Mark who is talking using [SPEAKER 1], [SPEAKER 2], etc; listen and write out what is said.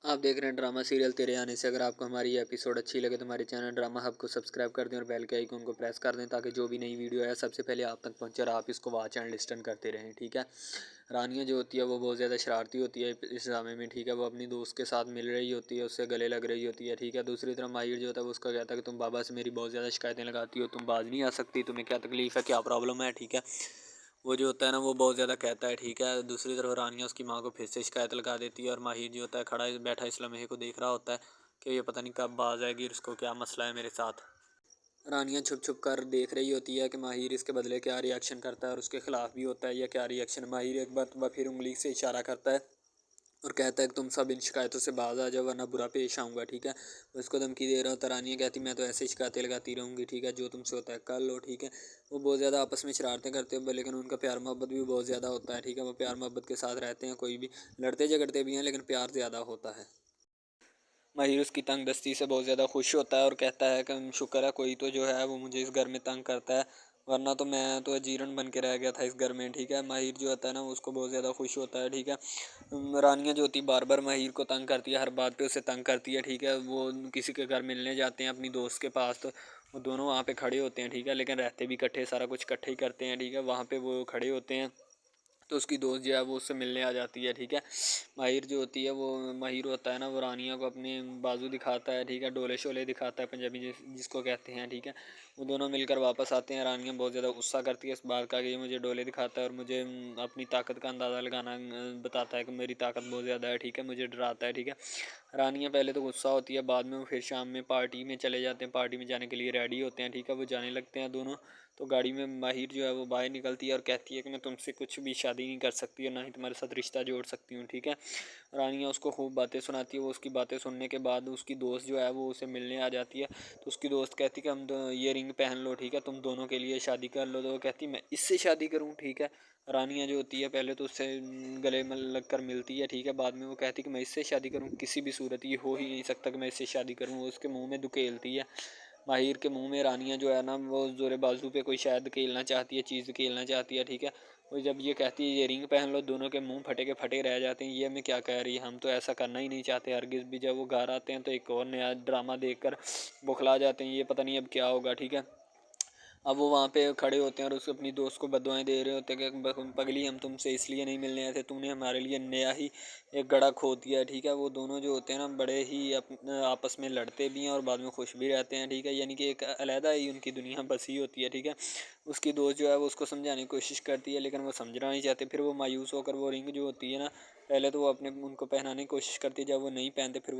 [SPEAKER 1] आप देख रहे हैं ड्रामा सीरियल तेरे आने से। अगर आपको हमारी ये एपिसोड अच्छी लगे तो हमारे चैनल ड्रामा हब को सब्सक्राइब कर दें और बेल के आइकन को प्रेस कर दें ताकि जो भी नई वीडियो है सबसे पहले आप तक पहुंचे और आप इसको वॉच एंड लिस्टन करते रहें। ठीक है। रानिया जो होती है वो बहुत ज़्यादा शरारती होती है इस ड्रामे में। ठीक है। वो अपनी दोस्त के साथ मिल रही होती है, उससे गले लग रही होती है। ठीक है। दूसरी तरफ माहिर जो होता है वो उसका कहता है कि तुम बाबा से मेरी बहुत ज़्यादा शिकायतें लगाती हो, तुम बाज नहीं आ सकती, तुम्हें क्या तकलीफ़ है, क्या प्रॉब्लम है। ठीक है। वो जो होता है ना वो बहुत ज़्यादा कहता है। ठीक है। दूसरी तरफ रानिया उसकी माँ को फिर से शिकायत लगा देती है और माहिर जो होता है खड़ा बैठा इस लम्हे को देख रहा होता है कि ये पता नहीं कब बाज आएगी, इसको क्या मसला है मेरे साथ। रानिया छुप छुप कर देख रही होती है कि माहिर इसके बदले क्या रिएक्शन करता है और उसके खिलाफ भी होता है या क्या रिएक्शन। माहिर एक बार फिर उंगली से इशारा करता है और कहता है कि तुम सब इन शिकायतों से बाज आ जाओ वरना बुरा पेश आऊँगा। ठीक है। वो इसको धमकी दे रहा होता है। रानिया कहती मैं तो ऐसे ही शिकायतें लगाती रहूँगी। ठीक है। जो तुमसे होता है कर लो। ठीक है। वो बहुत ज़्यादा आपस में शरारतें करते हैं लेकिन उनका प्यार मोहब्बत भी बहुत ज़्यादा होता है। ठीक है। वो प्यार मोहब्बत के साथ रहते हैं, कोई भी लड़ते झगड़ते भी हैं लेकिन प्यार ज़्यादा होता है। माहिर उसकी तंग दस्ती से बहुत ज़्यादा खुश होता है और कहता है कि शुक्र है कोई तो जो है वो मुझे इस घर में तंग करता है, वरना तो मैं तो अजीरन बन के रह गया था इस घर में। ठीक है। माहिर जो होता है ना उसको बहुत ज़्यादा खुश होता है। ठीक है। रानियाँ जो होती है बार बार माहिर को तंग करती है, हर बात पे उसे तंग करती है। ठीक है। वो किसी के घर मिलने जाते हैं अपनी दोस्त के पास तो वो दोनों वहाँ पे खड़े होते हैं। ठीक है। लेकिन रहते भी इकट्ठे, सारा कुछ इकट्ठे ही करते हैं। ठीक है। वहाँ पे वो खड़े होते हैं तो उसकी दोस्त जो है वो उससे मिलने आ जाती है। ठीक है। माहिर जो होती है वो माहिर होता है ना वो रानिया को अपने बाजू दिखाता है। ठीक है। डोले शोले दिखाता है पंजाबी जिसको कहते हैं। ठीक है। वो दोनों मिलकर वापस आते हैं। रानिया बहुत ज़्यादा गुस्सा करती है इस बात का कि ये मुझे डोले दिखाता है और मुझे अपनी ताकत का अंदाज़ा लगाना बताता है कि मेरी ताकत बहुत ज़्यादा है। ठीक है। मुझे डराता है। ठीक है। रानिया पहले तो गुस्सा होती है, बाद में वो फिर शाम में पार्टी में चले जाते हैं, पार्टी में जाने के लिए रेडी होते हैं। ठीक है। वो जाने लगते हैं दोनों। तो गाड़ी में माहिर जो है वो बाहर निकलती है और कहती है कि मैं तुमसे कुछ भी शादी नहीं कर सकती और ना ही तुम्हारे साथ रिश्ता जोड़ सकती हूँ। ठीक है। रानिया उसको खूब बातें सुनाती है। वो उसकी बातें सुनने के बाद उसकी दोस्त जो है वो उसे मिलने आ जाती है। तो उसकी दोस्त कहती है कि ये रिंग पहन लो। ठीक है। तुम दोनों के लिए शादी कर लो। तो वो कहती मैं इससे शादी करूँ। ठीक है। रानिया जो होती है पहले तो उससे गले में लग कर मिलती है। ठीक है। बाद में वो कहती है कि मैं इससे शादी करूँ, किसी भी सूरत ये हो ही नहीं सकता कि मैं इससे शादी करूँ। वो उसके मुंह में धकेलती है। माहिर के मुंह में रानिया जो है ना वो जोरे बाजू पे कोई शायद खेलना चाहती है, चीज़ खेलना चाहती है। ठीक है। वो जब ये कहती है ये रिंग पहन लो, दोनों के मुंह फटे के फटे रह जाते हैं। ये हमें क्या कह रही है, हम तो ऐसा करना ही नहीं चाहते हरगिज़ भी। जब वो घर आते हैं तो एक और नया ड्रामा देखकर बौखला जाते हैं, ये पता नहीं अब क्या होगा। ठीक है। अब वो वहाँ पे खड़े होते हैं और उसको अपनी दोस्त को बददुआएं दे रहे होते हैं कि पगली हम तुमसे इसलिए नहीं मिलने आए थे, तूने हमारे लिए नया ही एक गड़ा खो दिया है। ठीक है। वो दोनों जो होते हैं ना बड़े ही आपस में लड़ते भी हैं और बाद में खुश भी रहते हैं। ठीक है। यानी कि एक अलहदा ही उनकी दुनिया बसी होती है। ठीक है। उसकी दोस्त जो है वो उसको समझाने की कोशिश करती है लेकिन वो समझना नहीं चाहते। फिर वो मायूस होकर वो रिंग जो होती है ना पहले तो वो अपने उनको पहनाने की कोशिश करती है, जब वो नहीं पहनते फिर वो